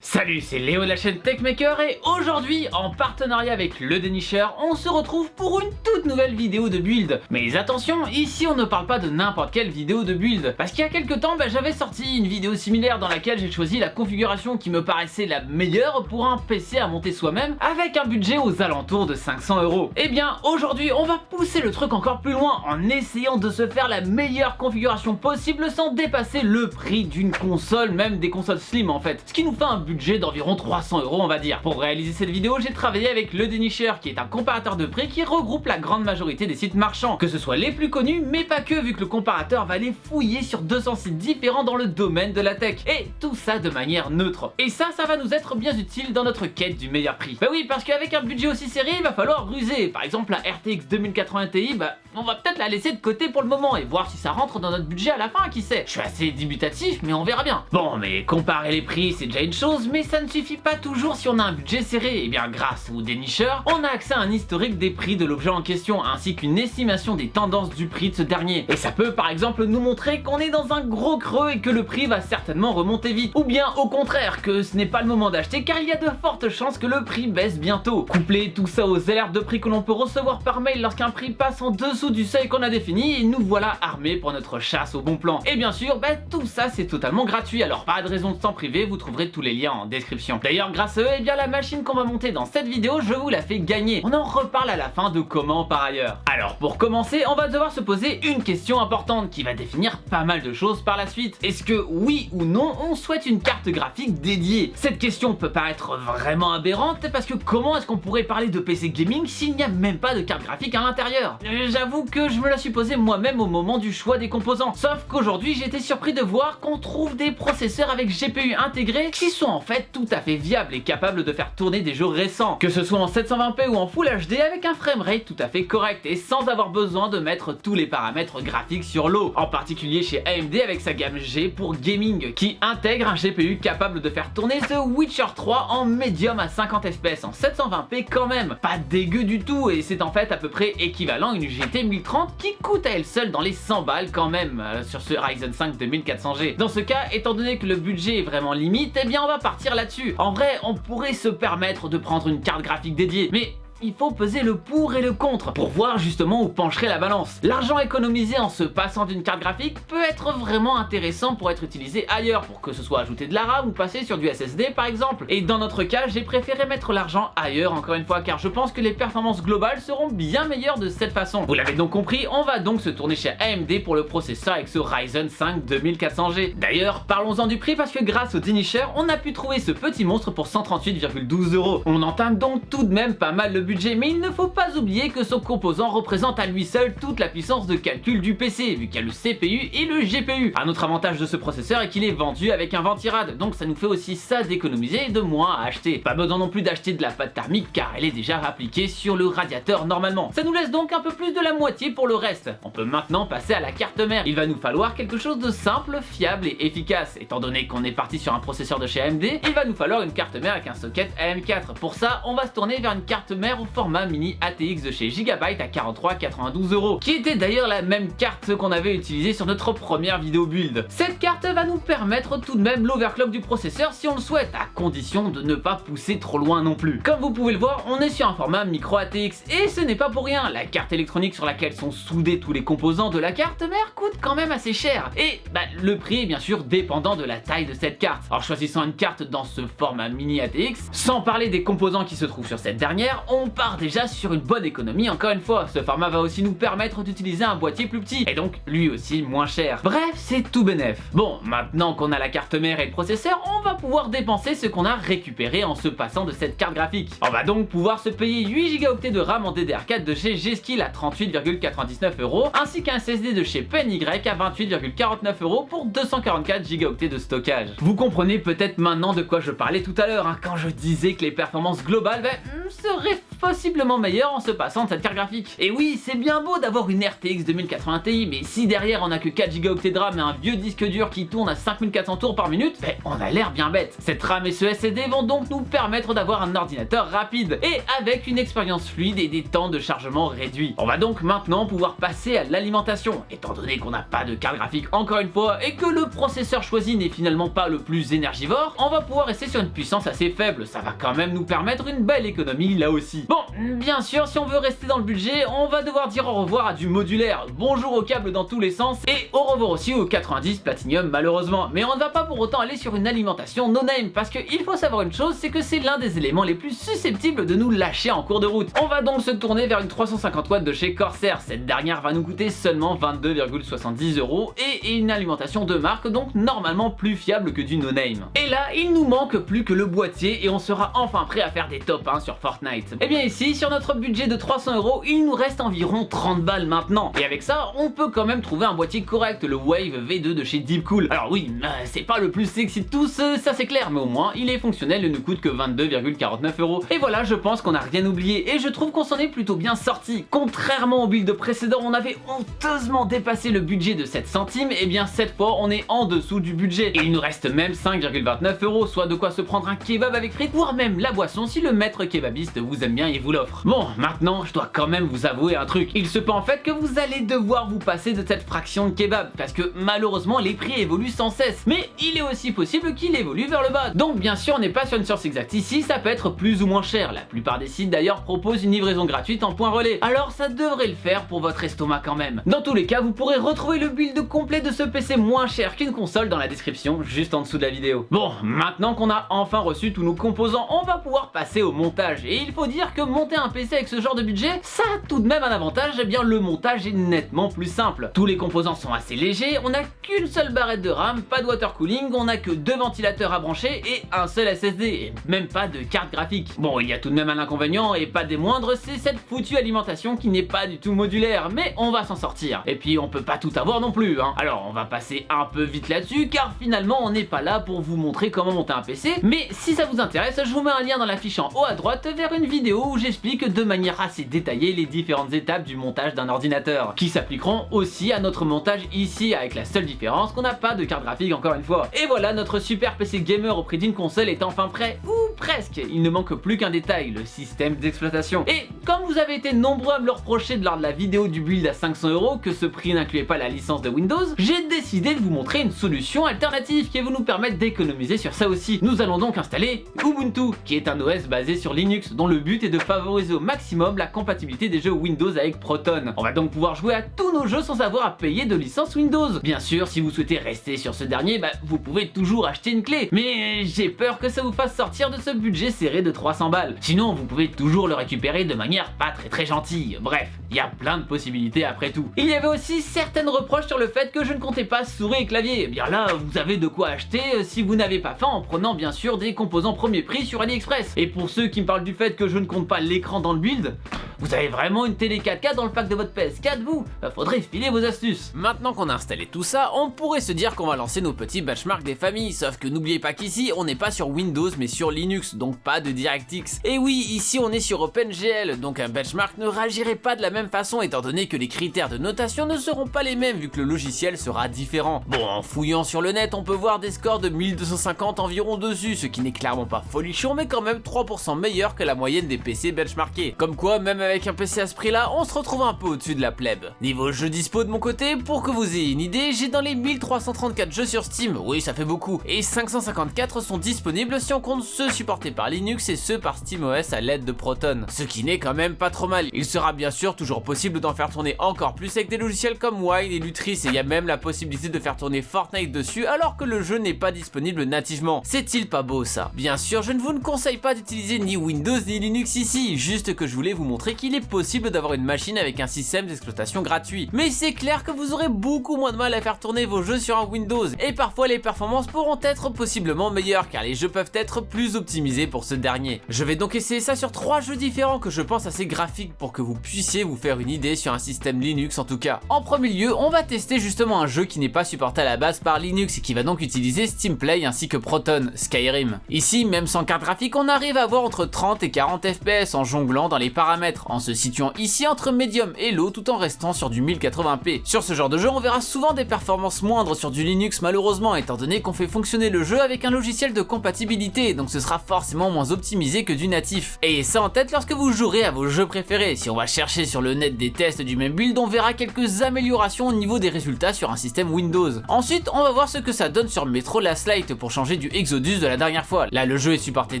Salut, c'est Léo de la chaîne TechMaker et aujourd'hui, en partenariat avec Le Dénicheur, on se retrouve pour une toute nouvelle vidéo de build. Mais attention, ici on ne parle pas de n'importe quelle vidéo de build, parce qu'il y a quelques temps, j'avais sorti une vidéo similaire dans laquelle j'ai choisi la configuration qui me paraissait la meilleure pour un PC à monter soi-même, avec un budget aux alentours de 500 €. Et bien, aujourd'hui, on va pousser le truc encore plus loin en essayant de se faire la meilleure configuration possible sans dépasser le prix d'une console, même des consoles slim en fait, ce qui nous fait un budget d'environ 300 € on va dire. Pour réaliser cette vidéo, j'ai travaillé avec Le Dénicheur qui est un comparateur de prix qui regroupe la grande majorité des sites marchands, que ce soit les plus connus mais pas que, vu que le comparateur va les fouiller sur 200 sites différents dans le domaine de la tech, et tout ça de manière neutre. Et ça va nous être bien utile dans notre quête du meilleur prix. Bah oui, parce qu'avec un budget aussi serré, il va falloir ruser. Par exemple la RTX 2080 Ti, on va peut-être la laisser de côté pour le moment et voir si ça rentre dans notre budget à la fin, qui sait. Je suis assez dubitatif mais on verra bien. Bon, mais comparer les prix c'est déjà une chose, mais ça ne suffit pas toujours si on a un budget serré. Et bien grâce au dénicheur, on a accès à un historique des prix de l'objet en question, ainsi qu'une estimation des tendances du prix de ce dernier. Et ça peut par exemple nous montrer qu'on est dans un gros creux et que le prix va certainement remonter vite. Ou bien au contraire, que ce n'est pas le moment d'acheter car il y a de fortes chances que le prix baisse bientôt. Coupler tout ça aux alertes de prix que l'on peut recevoir par mail lorsqu'un prix passe en dessous du seuil qu'on a défini, et nous voilà armés pour notre chasse au bon plan. Et bien sûr, tout ça c'est totalement gratuit, alors pas de raison de s'en priver, vous trouverez tous les liens en description. D'ailleurs grâce à eux, la machine qu'on va monter dans cette vidéo, je vous la fais gagner. On en reparle à la fin de comment par ailleurs. Alors pour commencer, on va devoir se poser une question importante qui va définir pas mal de choses par la suite. Est-ce que oui ou non on souhaite une carte graphique dédiée? Cette question peut paraître vraiment aberrante parce que comment est-ce qu'on pourrait parler de PC gaming s'il n'y a même pas de carte graphique à l'intérieur? J'avoue que je me la suis posée moi-même au moment du choix des composants. Sauf qu'aujourd'hui j'ai été surpris de voir qu'on trouve des processeurs avec GPU intégrés qui sont en fait tout à fait viables et capables de faire tourner des jeux récents, que ce soit en 720p ou en Full HD avec un framerate tout à fait correct et sans avoir besoin de mettre tous les paramètres graphiques sur l'eau. En particulier chez AMD avec sa gamme G pour gaming qui intègre un GPU capable de faire tourner The Witcher 3 en médium à 50 fps en 720p quand même. Pas dégueu du tout, et c'est en fait à peu près équivalent à une GT 1030 qui coûte à elle seule dans les 100 balles quand même sur ce Ryzen 5 2400G. Dans ce cas, étant donné que le budget est vraiment limite, on va partir là-dessus. En vrai, on pourrait se permettre de prendre une carte graphique dédiée, mais il faut peser le pour et le contre pour voir justement où pencherait la balance. L'argent économisé en se passant d'une carte graphique peut être vraiment intéressant pour être utilisé ailleurs, pour que ce soit ajouter de la RAM ou passer sur du SSD par exemple. Et dans notre cas, j'ai préféré mettre l'argent ailleurs encore une fois, car je pense que les performances globales seront bien meilleures de cette façon. Vous l'avez donc compris, on va donc se tourner chez AMD pour le processeur avec ce Ryzen 5 2400G. D'ailleurs, parlons-en du prix parce que grâce au dénicheur, on a pu trouver ce petit monstre pour 138,12 €. On entame donc tout de même pas mal le budget, mais il ne faut pas oublier que son composant représente à lui seul toute la puissance de calcul du PC, vu qu'il y a le CPU et le GPU. Un autre avantage de ce processeur est qu'il est vendu avec un ventirad, donc ça nous fait aussi ça d'économiser et de moins à acheter. Pas besoin non plus d'acheter de la pâte thermique car elle est déjà appliquée sur le radiateur normalement. Ça nous laisse donc un peu plus de la moitié pour le reste. On peut maintenant passer à la carte mère. Il va nous falloir quelque chose de simple, fiable et efficace. Étant donné qu'on est parti sur un processeur de chez AMD, il va nous falloir une carte mère avec un socket AM4. Pour ça, on va se tourner vers une carte mère au format mini ATX de chez Gigabyte à 43,92 €, qui était d'ailleurs la même carte qu'on avait utilisée sur notre première vidéo build. Cette carte va nous permettre tout de même l'overclock du processeur si on le souhaite, à condition de ne pas pousser trop loin non plus. Comme vous pouvez le voir, on est sur un format micro ATX, et ce n'est pas pour rien, la carte électronique sur laquelle sont soudés tous les composants de la carte mère coûte quand même assez cher, et le prix est bien sûr dépendant de la taille de cette carte. Alors choisissant une carte dans ce format mini ATX, sans parler des composants qui se trouvent sur cette dernière, on part déjà sur une bonne économie encore une fois. Ce format va aussi nous permettre d'utiliser un boîtier plus petit et donc lui aussi moins cher. Bref, c'est tout bénef. Bon, maintenant qu'on a la carte mère et le processeur, on va pouvoir dépenser ce qu'on a récupéré en se passant de cette carte graphique. On va donc pouvoir se payer 8 Go de RAM en DDR4 de chez G-Skill à 38,99 € ainsi qu'un SSD de chez PenY à 28,49 € pour 244 Go de stockage. Vous comprenez peut-être maintenant de quoi je parlais tout à l'heure quand je disais que les performances globales seraient possiblement meilleure en se passant de cette carte graphique. Et oui, c'est bien beau d'avoir une RTX 2080 Ti, mais si derrière on a que 4 Go de RAM et un vieux disque dur qui tourne à 5400 tours par minute, ben on a l'air bien bête. Cette RAM et ce SSD vont donc nous permettre d'avoir un ordinateur rapide et avec une expérience fluide et des temps de chargement réduits. On va donc maintenant pouvoir passer à l'alimentation. Étant donné qu'on n'a pas de carte graphique encore une fois et que le processeur choisi n'est finalement pas le plus énergivore, on va pouvoir rester sur une puissance assez faible. Ça va quand même nous permettre une belle économie là aussi. Bon, bien sûr, si on veut rester dans le budget, on va devoir dire au revoir à du modulaire. Bonjour aux câbles dans tous les sens et au revoir aussi au 90 Platinum malheureusement. Mais on ne va pas pour autant aller sur une alimentation no-name parce qu'il faut savoir une chose, c'est que c'est l'un des éléments les plus susceptibles de nous lâcher en cours de route. On va donc se tourner vers une 350 watts de chez Corsair. Cette dernière va nous coûter seulement 22,70 € et une alimentation de marque, donc normalement plus fiable que du no-name. Et là, il nous manque plus que le boîtier et on sera enfin prêt à faire des top 1 sur Fortnite. Et bien ici, sur notre budget de 300 €, il nous reste environ 30 balles maintenant. Et avec ça, on peut quand même trouver un boîtier correct, le Wave V2 de chez Deepcool. Alors oui, c'est pas le plus sexy de tous, ça c'est clair, mais au moins il est fonctionnel et ne coûte que 22,49 €. Et voilà, je pense qu'on a rien oublié et je trouve qu'on s'en est plutôt bien sorti. Contrairement au build précédent, on avait honteusement dépassé le budget de 7 centimes, et bien cette fois on est en dessous du budget. Et il nous reste même 5,29 €, soit de quoi se prendre un kebab avec frites, voire même la boisson si le maître kebabiste vous aime bien et vous l'offre. Bon, maintenant je dois quand même vous avouer un truc. Il se peut en fait que vous allez devoir vous passer de cette fraction de kebab, parce que malheureusement les prix évoluent sans cesse. Mais il est aussi possible qu'il évolue vers le bas. Donc bien sûr on n'est pas sur une source exacte ici, ça peut être plus ou moins cher. La plupart des sites d'ailleurs proposent une livraison gratuite en point relais. Alors ça devrait le faire pour votre estomac quand même. Dans tous les cas, vous pourrez retrouver le build complet de ce PC moins cher qu'une console dans la description, juste en dessous de la vidéo. Bon, maintenant qu'on a enfin reçu tous nos composants, on va pouvoir passer au montage. Et il faut dire que monter un PC avec ce genre de budget, ça a tout de même un avantage, eh bien le montage est nettement plus simple. Tous les composants sont assez légers, on n'a qu'une seule barrette de RAM, pas de water cooling, on n'a que 2 ventilateurs à brancher et un seul SSD, et même pas de carte graphique. Bon, il y a tout de même un inconvénient, et pas des moindres, c'est cette foutue alimentation qui n'est pas du tout modulaire, mais on va s'en sortir. Et puis on peut pas tout avoir non plus, hein. Alors on va passer un peu vite là-dessus, car finalement on n'est pas là pour vous montrer comment monter un PC, mais si ça vous intéresse, je vous mets un lien dans la fiche en haut à droite vers une vidéo où j'explique de manière assez détaillée les différentes étapes du montage d'un ordinateur, qui s'appliqueront aussi à notre montage ici, avec la seule différence qu'on n'a pas de carte graphique encore une fois. Et voilà, notre super PC gamer au prix d'une console est enfin prêt, ou presque. Il ne manque plus qu'un détail, le système d'exploitation. Et comme vous avez été nombreux à me le reprocher lors de la vidéo du build à 500 €, que ce prix n'incluait pas la licence de Windows, j'ai décidé de vous montrer une solution alternative qui va nous permettre d'économiser sur ça aussi. Nous allons donc installer Ubuntu, qui est un OS basé sur Linux, dont le but est de favoriser au maximum la compatibilité des jeux Windows avec Proton. On va donc pouvoir jouer à tous nos jeux sans avoir à payer de licence Windows. Bien sûr, si vous souhaitez rester sur ce dernier, vous pouvez toujours acheter une clé, mais j'ai peur que ça vous fasse sortir de ce budget serré de 300 balles. Sinon, vous pouvez toujours le récupérer de manière pas très gentille. Bref, il y a plein de possibilités après tout. Il y avait aussi certaines reproches sur le fait que je ne comptais pas souris et clavier. Eh bien là, vous avez de quoi acheter si vous n'avez pas faim, en prenant bien sûr des composants premier prix sur AliExpress. Et pour ceux qui me parlent du fait que je ne compte pas l'écran dans le build, vous avez vraiment une télé 4K dans le pack de votre PS4 vous? Faudrait filer vos astuces. Maintenant qu'on a installé tout ça, on pourrait se dire qu'on va lancer nos petits benchmarks des familles, sauf que n'oubliez pas qu'ici on n'est pas sur Windows mais sur Linux, donc pas de DirectX. Et oui, ici on est sur OpenGL, donc un benchmark ne réagirait pas de la même façon étant donné que les critères de notation ne seront pas les mêmes vu que le logiciel sera différent. Bon, en fouillant sur le net, on peut voir des scores de 1250 environ dessus, ce qui n'est clairement pas folichon mais quand même 3% meilleur que la moyenne des PC benchmarkés. Comme quoi, même avec un PC à ce prix là, on se retrouve un peu au-dessus de la plèbe. Niveau jeux dispo de mon côté, pour que vous ayez une idée, j'ai dans les 1334 jeux sur Steam, oui ça fait beaucoup, et 554 sont disponibles si on compte ceux supportés par Linux et ceux par SteamOS à l'aide de Proton, ce qui n'est quand même pas trop mal. Il sera bien sûr toujours possible d'en faire tourner encore plus avec des logiciels comme Wine et Lutris, et il y a même la possibilité de faire tourner Fortnite dessus alors que le jeu n'est pas disponible nativement. C'est-il pas beau ça? Bien sûr, je ne vous conseille pas d'utiliser ni Windows ni Linux ici, juste que je voulais vous montrer qu'il est possible d'avoir une machine avec un système d'exploitation gratuit. Mais c'est clair que vous aurez beaucoup moins de mal à faire tourner vos jeux sur un Windows, et parfois les performances pourront être possiblement meilleures car les jeux peuvent être plus optimisés pour ce dernier. Je vais donc essayer ça sur 3 jeux différents que je pense assez graphiques pour que vous puissiez vous faire une idée sur un système Linux en tout cas. En premier lieu, on va tester justement un jeu qui n'est pas supporté à la base par Linux et qui va donc utiliser Steam Play ainsi que Proton, Skyrim. Ici, même sans carte graphique, on arrive à avoir entre 30 et 40 FPS en jonglant dans les paramètres, en se situant ici entre médium et low tout en restant sur du 1080p. Sur ce genre de jeu, on verra souvent des performances moindres sur du Linux malheureusement, étant donné qu'on fait fonctionner le jeu avec un logiciel de compatibilité, donc ce sera forcément moins optimisé que du natif. Et ça en tête lorsque vous jouerez à vos jeux préférés. Si on va chercher sur le net des tests du même build, on verra quelques améliorations au niveau des résultats sur un système Windows. Ensuite, on va voir ce que ça donne sur Metro Last Light pour changer du Exodus de la dernière fois. Là, le jeu est supporté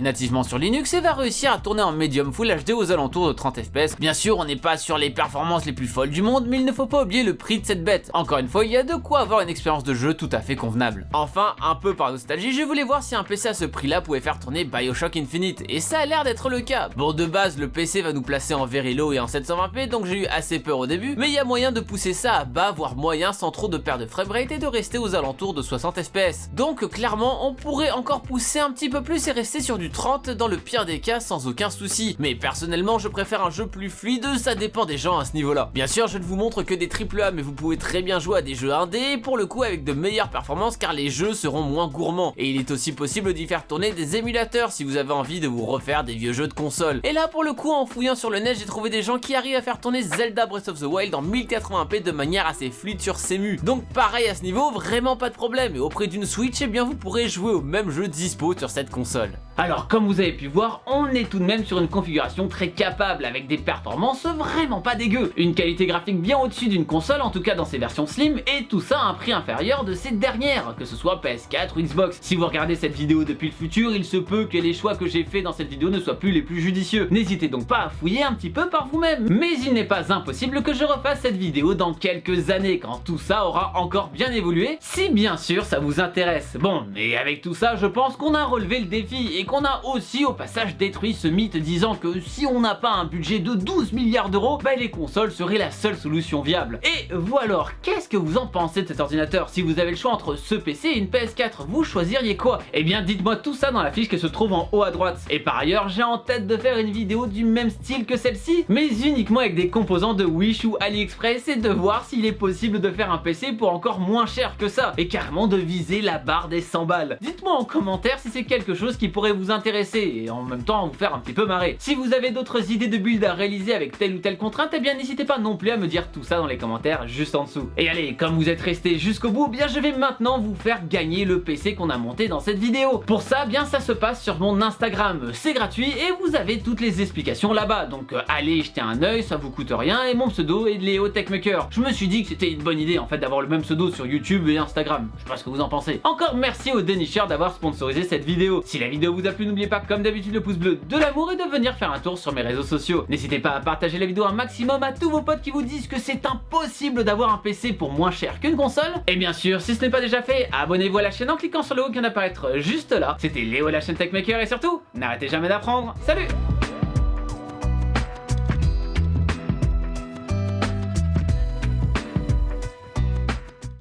nativement sur Linux et va réussir à tourner en Medium Full HD aux alentours de 30 FPS. Bien sûr, on n'est pas sur les performances les plus folles du monde, mais il ne faut pas oublier le prix de cette bête. Encore une fois, il y a de quoi avoir une expérience de jeu tout à fait convenable. Enfin, un peu par nostalgie, je voulais voir si un PC à ce prix-là pouvait faire tourner BioShock Infinite, et ça a l'air d'être le cas. Bon, de base, le PC va nous placer en very low et en 720p, donc j'ai eu assez peur au début, mais il y a moyen de pousser ça à bas, voire moyen, sans trop de perte de framerate et de rester aux alentours de 60 FPS. Donc clairement, on pourrait encore pousser un petit peu plus et rester sur du 30 dans le pire des cas sans aucun souci. Mais personnellement, je préfère un jeu plus fluide, ça dépend des gens à ce niveau-là. Bien sûr, je ne vous montre que des AAA, mais vous pouvez très bien jouer à des jeux indés, pour le coup avec de meilleures performances car les jeux seront moins gourmands. Et il est aussi possible d'y faire tourner des émulateurs si vous avez envie de vous refaire des vieux jeux de console. Et là pour le coup, en fouillant sur le net, j'ai trouvé des gens qui arrivent à faire tourner Zelda Breath of the Wild en 1080p de manière assez fluide sur Cemu. Donc pareil à ce niveau, vraiment pas de problème. Et auprès d'une Switch, eh bien vous pourrez jouer au même jeu dispo sur cette console. Alors comme vous avez pu voir, on est tout de même sur une configuration très capable avec des performances vraiment pas dégueu. Une qualité graphique bien au-dessus d'une console, en tout cas dans ses versions slim, et tout ça à un prix inférieur de ces dernières, que ce soit PS4 ou Xbox. Si vous regardez cette vidéo depuis le futur, il se peut que les choix que j'ai fait dans cette vidéo ne soient plus les plus judicieux. N'hésitez donc pas à fouiller un petit peu par vous-même. Mais il n'est pas impossible que je refasse cette vidéo dans quelques années, quand tout ça aura encore bien évolué, si bien sûr ça vous intéresse. Bon, mais avec tout ça, je pense qu'on a relevé le défi, et qu'on a aussi au passage détruit ce mythe disant que si on n'a pas un budget de 12 milliards d'euros, bah les consoles seraient la seule solution viable. Et vous alors, qu'est-ce que vous en pensez de cet ordinateur? Si vous avez le choix entre ce PC et une PS4, vous choisiriez quoi? Eh bien dites-moi tout ça dans la fiche qui se trouve en haut à droite. Et par ailleurs, j'ai en tête de faire une vidéo du même style que celle-ci, mais uniquement avec des composants de Wish ou AliExpress, et de voir s'il est possible de faire un PC pour encore moins cher que ça, et carrément de viser la barre des 100 balles. Dites-moi en commentaire si c'est quelque chose qui pourrait vous intéresser, et en même temps vous faire un petit peu marrer. Si vous avez d'autres idées de build à réaliser avec telle ou telle contrainte, eh bien n'hésitez pas non plus à me dire tout ça dans les commentaires juste en dessous. Et allez, comme vous êtes resté jusqu'au bout, bien je vais maintenant vous faire gagner le PC qu'on a monté dans cette vidéo. Pour ça, bien ça se passe sur mon Instagram, c'est gratuit et vous avez toutes les explications là-bas, donc allez jeter un œil, ça vous coûte rien, et mon pseudo est Léo Techmaker. Je me suis dit que c'était une bonne idée en fait d'avoir le même pseudo sur YouTube et Instagram, je sais pas ce que vous en pensez. Encore merci au dénicheur d'avoir sponsorisé cette vidéo. Si la vidéo vous a plu, n'oubliez pas comme d'habitude le pouce bleu, de l'amour, et de venir faire un tour sur mes réseaux sociaux. N'hésitez pas à partager la vidéo un maximum à tous vos potes qui vous disent que c'est impossible d'avoir un PC pour moins cher qu'une console. Et bien sûr, si ce n'est pas déjà fait, abonnez-vous à la chaîne en cliquant sur le haut qui vient d'apparaître juste là. C'était Léo, la chaîne Techmaker, et surtout, n'arrêtez jamais d'apprendre. Salut!